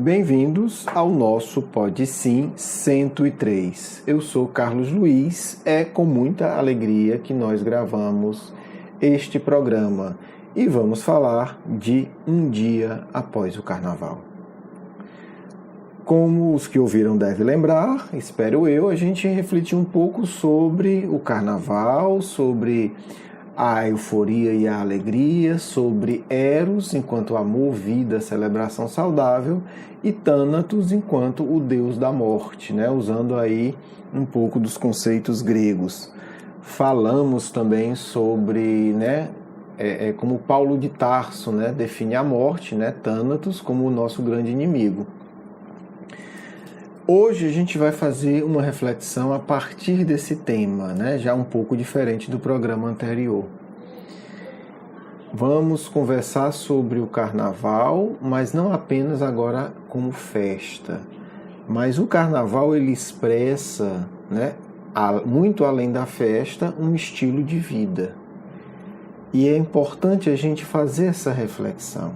Bem-vindos ao nosso Pode Sim 103. Eu sou Carlos Luiz, é com muita alegria que nós gravamos este programa e vamos falar de um dia após o Carnaval. Como os que ouviram devem lembrar, espero eu, a gente refletiu um pouco sobre o Carnaval, sobre a euforia e a alegria, sobre Eros enquanto amor, vida, celebração saudável e Thanatos enquanto o deus da morte, né? Usando aí um pouco dos conceitos gregos. Falamos também sobre, como Paulo de Tarso, né, define a morte, né, Thanatos, como o nosso grande inimigo. Hoje a gente vai fazer uma reflexão a partir desse tema, né? Já um pouco diferente do programa anterior. Vamos conversar sobre o Carnaval, mas não apenas agora como festa. Mas o Carnaval ele expressa, né, muito além da festa, um estilo de vida. E é importante a gente fazer essa reflexão,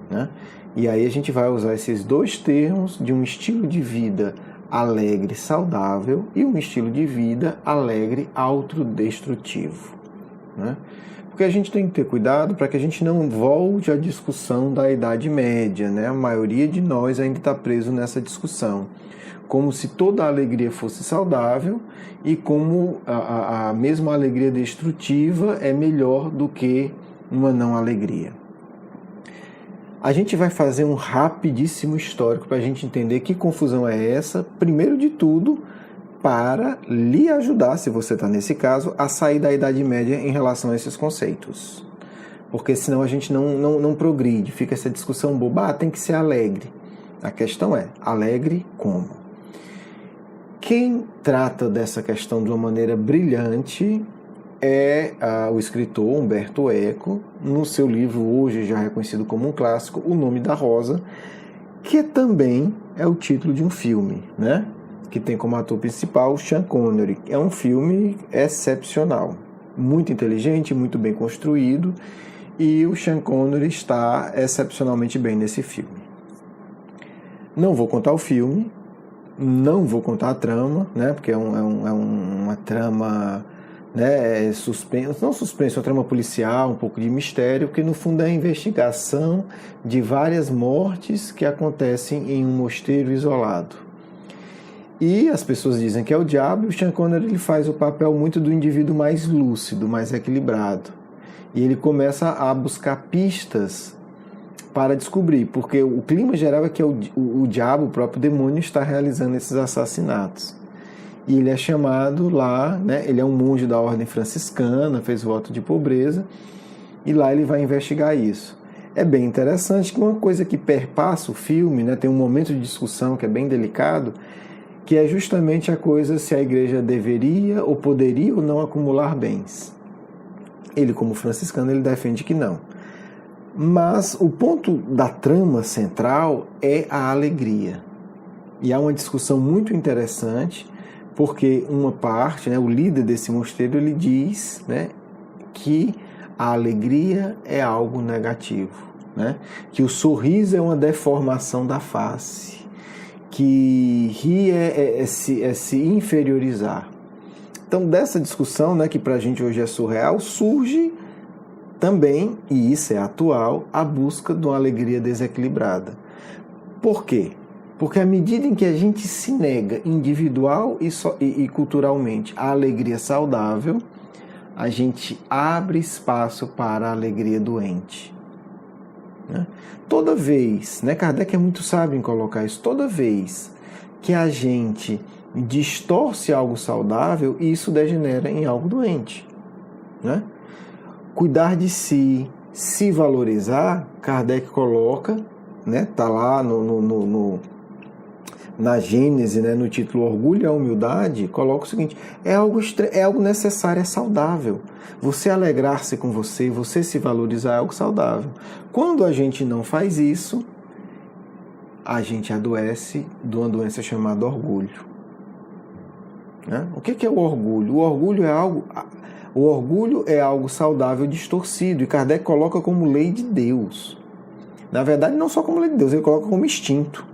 né? E aí a gente vai usar esses dois termos de um estilo de vida alegre, saudável e um estilo de vida alegre, autodestrutivo, né? Porque a gente tem que ter cuidado para que a gente não volte à discussão da Idade Média, né? A maioria de nós ainda está preso nessa discussão, como se toda a alegria fosse saudável e como a mesma alegria destrutiva é melhor do que uma não alegria. A gente vai fazer um rapidíssimo histórico para a gente entender que confusão é essa, primeiro de tudo, para lhe ajudar, se você está nesse caso, a sair da Idade Média em relação a esses conceitos. Porque senão a gente não progride, fica essa discussão boba, tem que ser alegre. A questão é, alegre como? Quem trata dessa questão de uma maneira brilhante é o escritor Umberto Eco, no seu livro, hoje já reconhecido como um clássico, O Nome da Rosa, que também é o título de um filme, né? Que tem como ator principal o Sean Connery. É um filme excepcional, muito inteligente, muito bem construído, e o Sean Connery está excepcionalmente bem nesse filme. Não vou contar o filme, não vou contar a trama, né? Porque é uma trama... né, suspense, não suspense, é uma trama policial, um pouco de mistério, que no fundo é a investigação de várias mortes que acontecem em um mosteiro isolado. E as pessoas dizem que é o diabo, e o Sean Connery ele faz o papel muito do indivíduo mais lúcido, mais equilibrado. E ele começa a buscar pistas para descobrir, porque o clima geral é que o diabo, o próprio demônio, está realizando esses assassinatos. E ele é chamado lá, né? Ele é um monge da ordem franciscana, fez voto de pobreza, e lá ele vai investigar isso. É bem interessante que uma coisa que perpassa o filme, né? Tem um momento de discussão que é bem delicado, que é justamente a coisa se a igreja deveria ou poderia ou não acumular bens. Ele, como franciscano, ele defende que não. Mas o ponto da trama central é a alegria. E há uma discussão muito interessante, porque uma parte, né, o líder desse mosteiro, ele diz, né, que a alegria é algo negativo, né, que o sorriso é uma deformação da face, que rir é se inferiorizar. Então, dessa discussão, né, que para a gente hoje é surreal, surge também, e isso é atual, a busca de uma alegria desequilibrada. Por quê? Porque à medida em que a gente se nega individual e culturalmente a alegria saudável, a gente abre espaço para a alegria doente. Né? Toda vez, né, Kardec é muito sábio em colocar isso, toda vez que a gente distorce algo saudável, isso degenera em algo doente. Né? Cuidar de si, se valorizar, Kardec coloca, né, tá lá na Gênese, né, no título Orgulho e a Humildade, coloca o seguinte, é algo necessário, é saudável. Você alegrar-se com você, você se valorizar é algo saudável. Quando a gente não faz isso, a gente adoece de uma doença chamada orgulho. Né? O que é o orgulho? O orgulho é algo saudável distorcido, e Kardec coloca como lei de Deus. Na verdade, não só como lei de Deus, ele coloca como instinto.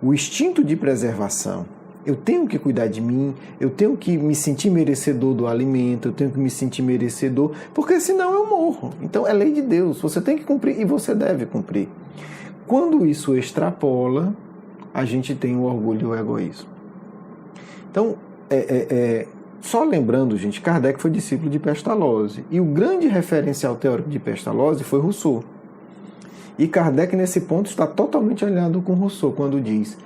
o instinto de preservação. Eu tenho que cuidar de mim, eu tenho que me sentir merecedor do alimento, eu tenho que me sentir merecedor, porque senão eu morro. Então é lei de Deus, você tem que cumprir e você deve cumprir. Quando isso extrapola, a gente tem o orgulho e o egoísmo. Então, só lembrando, gente, Kardec foi discípulo de Pestalozzi, e o grande referencial teórico de Pestalozzi foi Rousseau. E Kardec, nesse ponto, está totalmente alinhado com Rousseau, quando diz: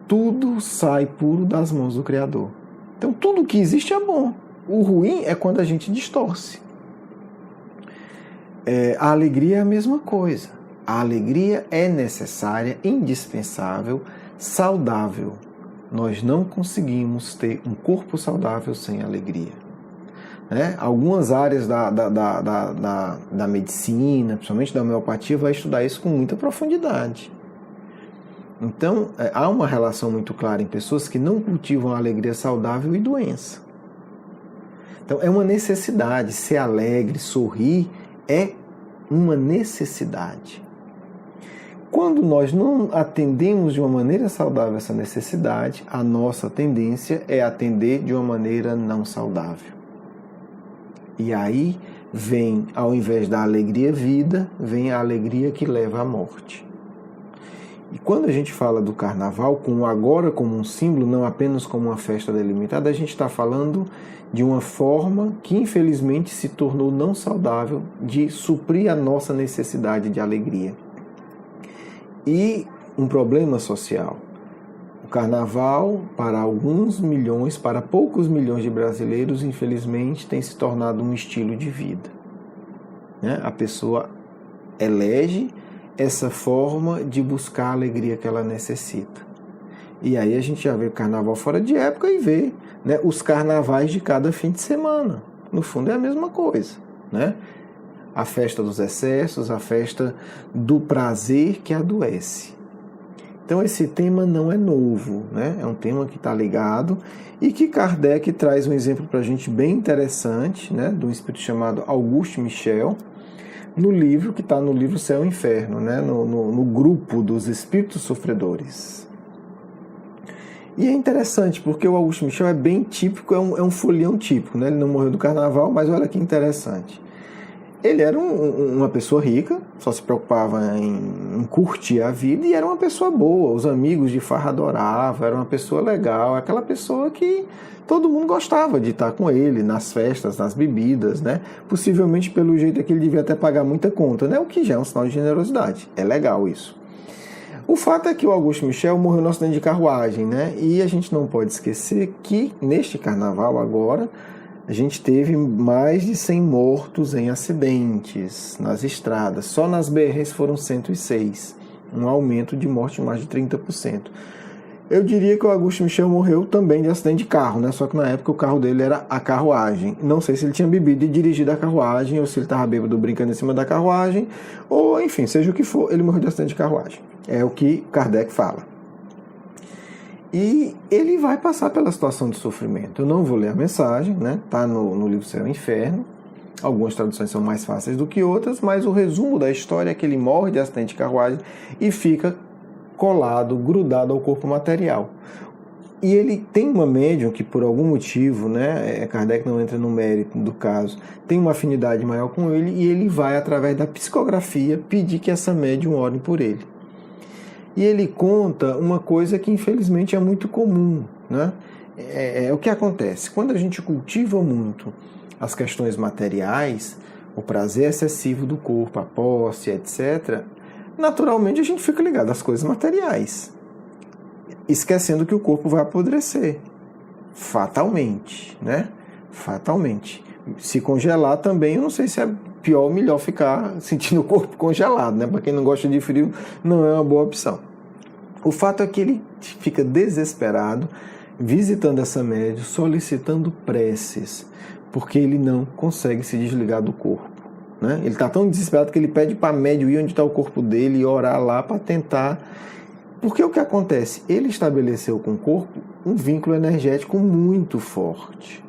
tudo sai puro das mãos do Criador. Então, tudo que existe é bom. O ruim é quando a gente distorce. A alegria é a mesma coisa. A alegria é necessária, indispensável, saudável. Nós não conseguimos ter um corpo saudável sem alegria. Algumas áreas da medicina, principalmente da homeopatia, vai estudar isso com muita profundidade. Então, há uma relação muito clara em pessoas que não cultivam a alegria saudável e doença. Então, é uma necessidade. Ser alegre, sorrir, é uma necessidade. Quando nós não atendemos de uma maneira saudável essa necessidade, a nossa tendência é atender de uma maneira não saudável. E aí vem, ao invés da alegria vida, vem a alegria que leva à morte. E quando a gente fala do carnaval, agora como um símbolo, não apenas como uma festa delimitada, a gente está falando de uma forma que infelizmente se tornou não saudável de suprir a nossa necessidade de alegria. E um problema social. O carnaval, para alguns milhões, para poucos milhões de brasileiros, infelizmente, tem se tornado um estilo de vida. A pessoa elege essa forma de buscar a alegria que ela necessita. E aí a gente já vê o carnaval fora de época e vê os carnavais de cada fim de semana. No fundo é a mesma coisa. A festa dos excessos, a festa do prazer que adoece. Então esse tema não é novo, é um tema que está ligado e que Kardec traz um exemplo para a gente bem interessante, de um espírito chamado Auguste Michel, no livro que está no livro Céu e Inferno, no grupo dos espíritos sofredores. E é interessante porque o Auguste Michel é bem típico, é um folião típico, ele não morreu do carnaval, mas olha que interessante. Ele era uma pessoa rica, só se preocupava em curtir a vida e era uma pessoa boa, os amigos de farra adoravam, era uma pessoa legal, aquela pessoa que todo mundo gostava de estar com ele nas festas, nas bebidas, Possivelmente pelo jeito que ele devia até pagar muita conta, o que já é um sinal de generosidade, é legal isso. O fato é que o Auguste Michel morreu no acidente de carruagem, E a gente não pode esquecer que neste carnaval agora a gente teve mais de 100 mortos em acidentes nas estradas. Só nas BRs foram 106, um aumento de morte de mais de 30%. Eu diria que o Auguste Michel morreu também de acidente de carro, Só que na época o carro dele era a carruagem. Não sei se ele tinha bebido e dirigido a carruagem, ou se ele estava bêbado brincando em cima da carruagem, ou enfim, seja o que for, ele morreu de acidente de carruagem. É o que Kardec fala. E ele vai passar pela situação de sofrimento. Eu não vou ler a mensagem, Está no livro Céu e Inferno. Algumas traduções são mais fáceis do que outras, mas o resumo da história é que ele morre de acidente de carruagem e fica colado, grudado ao corpo material. E ele tem uma médium que, por algum motivo, Kardec não entra no mérito do caso, tem uma afinidade maior com ele e ele vai, através da psicografia, pedir que essa médium ore por ele. E ele conta uma coisa que infelizmente é muito comum, o que acontece? Quando a gente cultiva muito as questões materiais, o prazer excessivo do corpo, a posse, etc., naturalmente a gente fica ligado às coisas materiais, esquecendo que o corpo vai apodrecer, fatalmente, Fatalmente. Se congelar também, eu não sei se é pior ou melhor ficar sentindo o corpo congelado, Para quem não gosta de frio, não é uma boa opção. O fato é que ele fica desesperado, visitando essa médium, solicitando preces, porque ele não consegue se desligar do corpo. Ele está tão desesperado que ele pede para a médium ir onde está o corpo dele e orar lá para tentar. Porque o que acontece? Ele estabeleceu com o corpo um vínculo energético muito forte,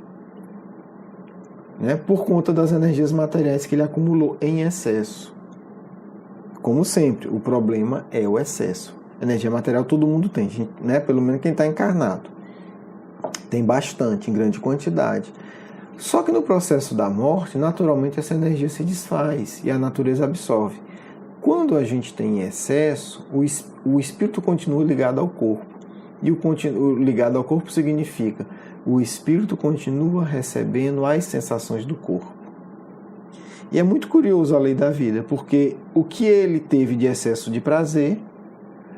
por conta das energias materiais que ele acumulou em excesso. Como sempre, o problema é o excesso. Energia material todo mundo tem, né? Pelo menos quem está encarnado. Tem bastante, em grande quantidade. Só que no processo da morte, naturalmente essa energia se desfaz e a natureza absorve. Quando a gente tem excesso, o espírito continua ligado ao corpo. E o ligado ao corpo significa o espírito continua recebendo as sensações do corpo. E é muito curioso a lei da vida, porque o que ele teve de excesso de prazer,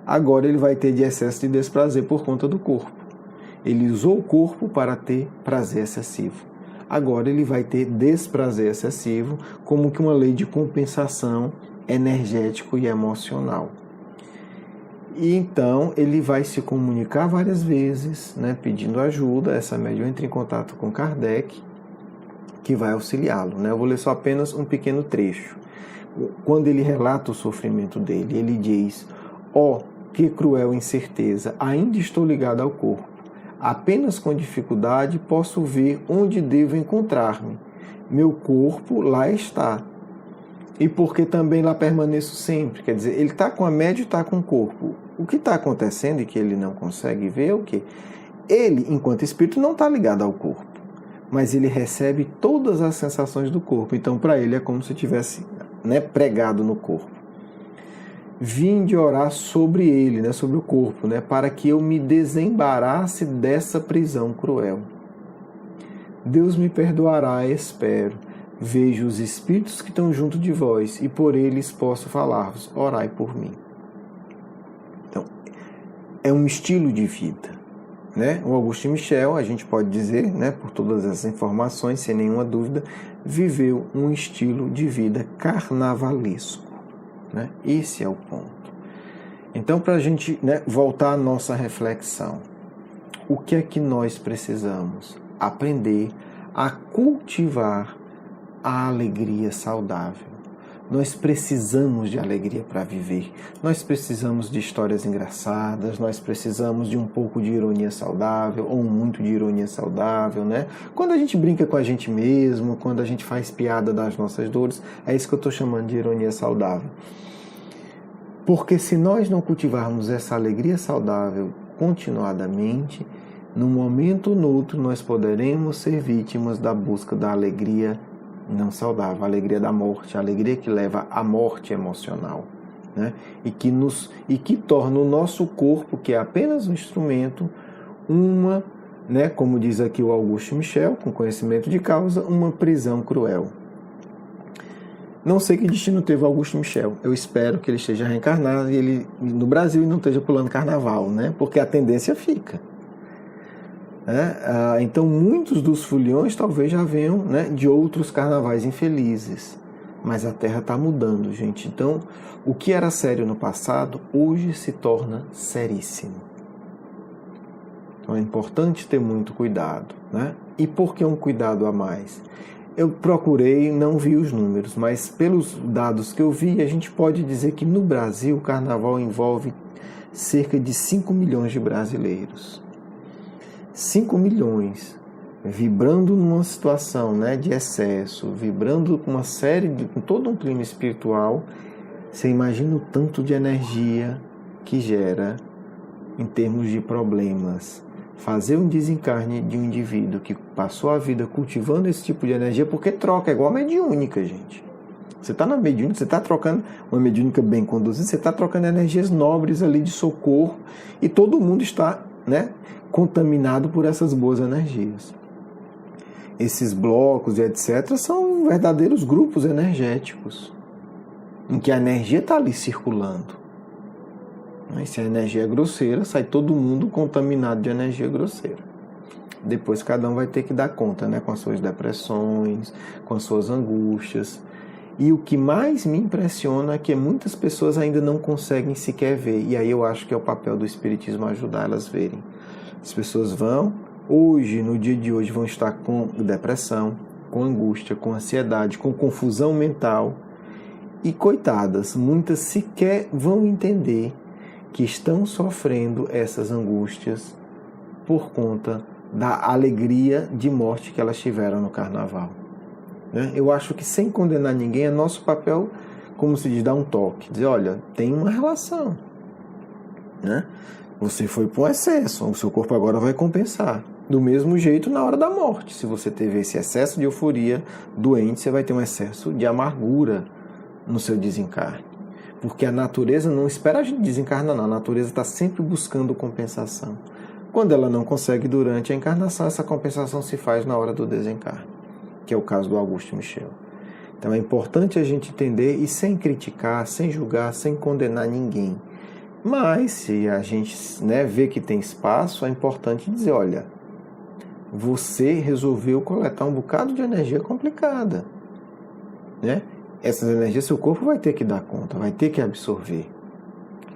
agora ele vai ter de excesso de desprazer por conta do corpo. Ele usou o corpo para ter prazer excessivo. Agora ele vai ter desprazer excessivo, como que uma lei de compensação energético e emocional. E então ele vai se comunicar várias vezes, né, pedindo ajuda. Essa médium entra em contato com Kardec, que vai auxiliá-lo, né? Eu vou ler só apenas um pequeno trecho. Quando ele relata o sofrimento dele, ele diz: ó, que cruel incerteza, ainda estou ligado ao corpo. Apenas com dificuldade posso ver onde devo encontrar-me. Meu corpo lá está. E porque também lá permaneço sempre. Quer dizer, ele está com a média e está com o corpo. O que está acontecendo e que ele não consegue ver é o quê? Ele, enquanto espírito, não está ligado ao corpo. Mas ele recebe todas as sensações do corpo. Então, para ele, é como se tivesse, né, pregado no corpo. Vim de orar sobre ele, né, sobre o corpo, né, para que eu me desembarace dessa prisão cruel. Deus me perdoará, espero. Vejo os espíritos que estão junto de vós e por eles posso falar-vos. Orai por mim. Então, é um estilo de vida, né? O Augusto Michel, a gente pode dizer, né, por todas essas informações, sem nenhuma dúvida, viveu um estilo de vida carnavalesco, né? Esse é o ponto. Então, para a gente, né, voltar à nossa reflexão, o que é que nós precisamos? Aprender a cultivar a alegria saudável. Nós precisamos de alegria para viver. Nós precisamos de histórias engraçadas, nós precisamos de um pouco de ironia saudável, ou muito de ironia saudável, né? Quando a gente brinca com a gente mesmo, quando a gente faz piada das nossas dores, é isso que eu estou chamando de ironia saudável. Porque se nós não cultivarmos essa alegria saudável continuadamente, num momento ou no outro nós poderemos ser vítimas da busca da alegria não saudável, a alegria da morte, a alegria que leva à morte emocional, né? E que torna o nosso corpo, que é apenas um instrumento, né, como diz aqui o Augusto Michel, com conhecimento de causa, uma prisão cruel. Não sei que destino teve o Augusto Michel. Eu espero que ele esteja reencarnado e ele no Brasil e não esteja pulando carnaval, né? Porque a tendência fica. Então muitos dos foliões talvez já venham, né, de outros carnavais infelizes, mas a Terra está mudando, gente. Então o que era sério no passado hoje se torna seríssimo. Então é importante ter muito cuidado, né? E por que um cuidado a mais? Eu procurei, não vi os números, mas pelos dados que eu vi, a gente pode dizer que no Brasil o carnaval envolve cerca de 5 milhões de brasileiros. 5 milhões, vibrando numa situação, né, de excesso, vibrando com uma série com todo um clima espiritual. Você imagina o tanto de energia que gera em termos de problemas. Fazer um desencarne de um indivíduo que passou a vida cultivando esse tipo de energia, porque troca, é igual a mediúnica, gente. Você está na mediúnica, você está trocando uma mediúnica bem conduzida, você está trocando energias nobres ali de socorro e todo mundo está, né, contaminado por essas boas energias. Esses blocos e etc. são verdadeiros grupos energéticos, em que a energia está ali circulando. E se a energia é grosseira, sai todo mundo contaminado de energia grosseira. Depois cada um vai ter que dar conta, né, com as suas depressões, com as suas angústias. E o que mais me impressiona é que muitas pessoas ainda não conseguem sequer ver. E aí eu acho que é o papel do Espiritismo ajudar elas a verem. As pessoas vão, hoje, no dia de hoje, vão estar com depressão, com angústia, com ansiedade, com confusão mental. E coitadas, muitas sequer vão entender que estão sofrendo essas angústias por conta da alegria de morte que elas tiveram no carnaval. Eu acho que, sem condenar ninguém, é nosso papel, como se diz, dar um toque. Dizer, olha, tem uma relação. né? Você foi para um excesso, o seu corpo agora vai compensar. Do mesmo jeito na hora da morte. Se você teve esse excesso de euforia doente, você vai ter um excesso de amargura no seu desencarne. Porque a natureza não espera a gente desencarnar, não. A natureza está sempre buscando compensação. Quando ela não consegue durante a encarnação, essa compensação se faz na hora do desencarne, que é o caso do Augusto Michel. Então é importante a gente entender e sem criticar, sem julgar, sem condenar ninguém. Mas se a gente vê que tem espaço, é importante dizer, olha, você resolveu coletar um bocado de energia complicada, né? Essas energias seu corpo vai ter que dar conta, vai ter que absorver.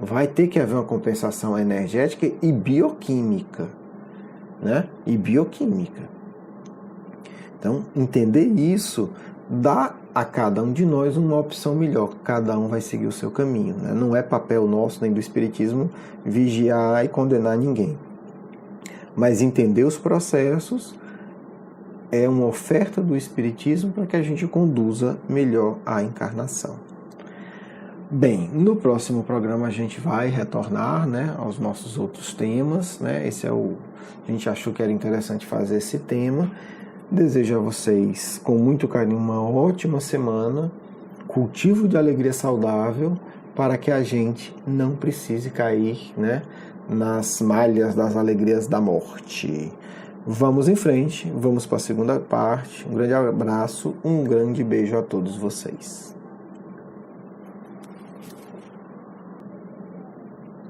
Vai ter que haver uma compensação energética e bioquímica, né? E bioquímica. Então, entender isso dá a cada um de nós uma opção melhor. Cada um vai seguir o seu caminho, né? Não é papel nosso, nem do Espiritismo, vigiar e condenar ninguém. Mas entender os processos é uma oferta do Espiritismo para que a gente conduza melhor a encarnação. Bem, no próximo programa a gente vai retornar, né, aos nossos outros temas, né? A gente achou que era interessante fazer esse tema. Desejo a vocês, com muito carinho, uma ótima semana, cultivo de alegria saudável, para que a gente não precise cair, né, nas malhas das alegrias da morte. Vamos em frente, vamos para a segunda parte. Um grande abraço, um grande beijo a todos vocês.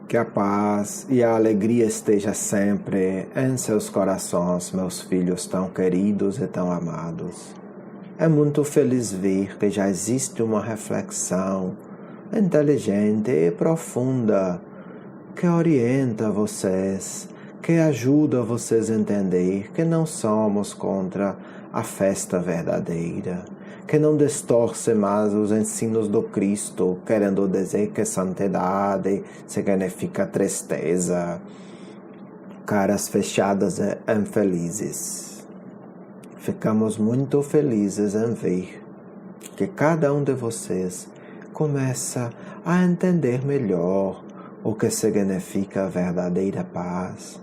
Que a paz e a alegria esteja sempre em seus corações, meus filhos tão queridos e tão amados. É muito feliz ver que já existe uma reflexão inteligente e profunda que orienta vocês, que ajuda vocês a entender que não somos contra a festa verdadeira, que não distorce mais os ensinos do Cristo, querendo dizer que santidade significa tristeza, caras fechadas e infelizes. Ficamos muito felizes em ver que cada um de vocês começa a entender melhor o que significa verdadeira paz,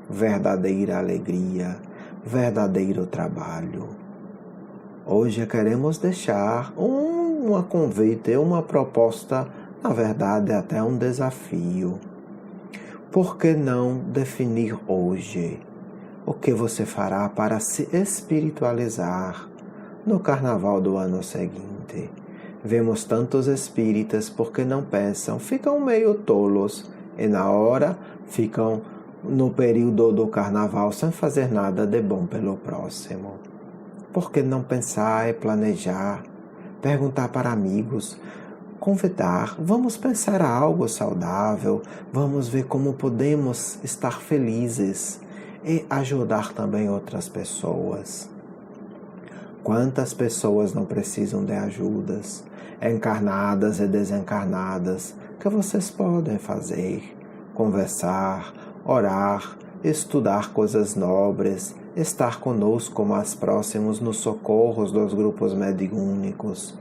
verdadeira alegria, verdadeiro trabalho. Hoje queremos deixar um convite, uma proposta, na verdade até um desafio. Por que não definir hoje o que você fará para se espiritualizar no carnaval do ano seguinte? Vemos tantos espíritas porque não pensam, ficam meio tolos e na hora ficam no período do carnaval sem fazer nada de bom pelo próximo. Por que não pensar e planejar, perguntar para amigos, convidar, vamos pensar algo saudável, vamos ver como podemos estar felizes e ajudar também outras pessoas. Quantas pessoas não precisam de ajudas, encarnadas e desencarnadas, que vocês podem fazer, conversar, orar, estudar coisas nobres, estar conosco mais próximos nos socorros dos grupos mediúnicos.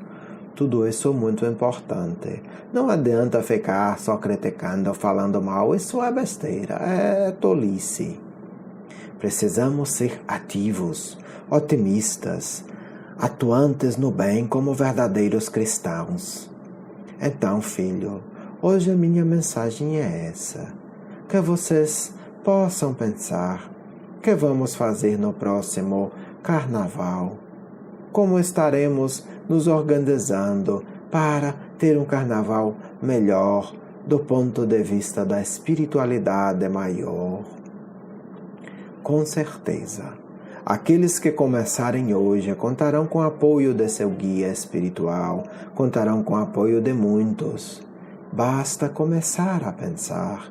Tudo isso é muito importante. Não adianta ficar só criticando, falando mal, isso é besteira, é tolice. Precisamos ser ativos, otimistas, atuantes no bem como verdadeiros cristãos. Então, filho, hoje a minha mensagem é essa. Que vocês possam pensar que vamos fazer no próximo carnaval. Como estaremos nos organizando para ter um carnaval melhor do ponto de vista da espiritualidade maior. Com certeza, aqueles que começarem hoje contarão com o apoio de seu guia espiritual, contarão com o apoio de muitos. Basta começar a pensar,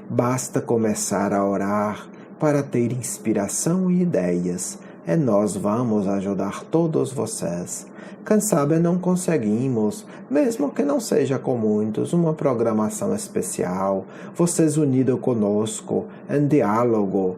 basta começar a orar para ter inspiração e ideias, e nós vamos ajudar todos vocês. Quem sabe não conseguimos, mesmo que não seja com muitos, uma programação especial, vocês unidos conosco, em diálogo,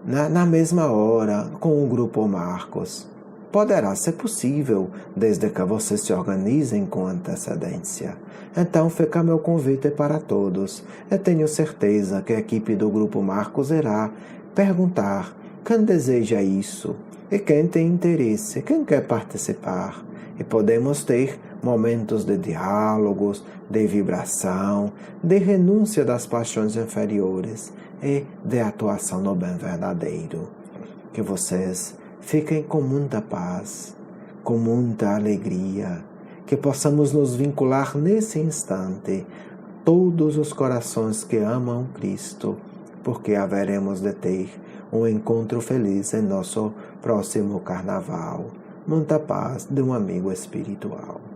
na mesma hora, com o Grupo Marcos. poderá ser possível, desde que vocês se organizem com antecedência. Então fica meu convite para todos. Eu tenho certeza que a equipe do Grupo Marcos irá perguntar quem deseja isso e quem tem interesse, quem quer participar. E podemos ter momentos de diálogos, de vibração, de renúncia das paixões inferiores e de atuação no bem verdadeiro. Que vocês fiquem com muita paz, com muita alegria, que possamos nos vincular nesse instante todos os corações que amam Cristo, porque haveremos de ter um encontro feliz em nosso próximo carnaval. Muita paz de um amigo espiritual.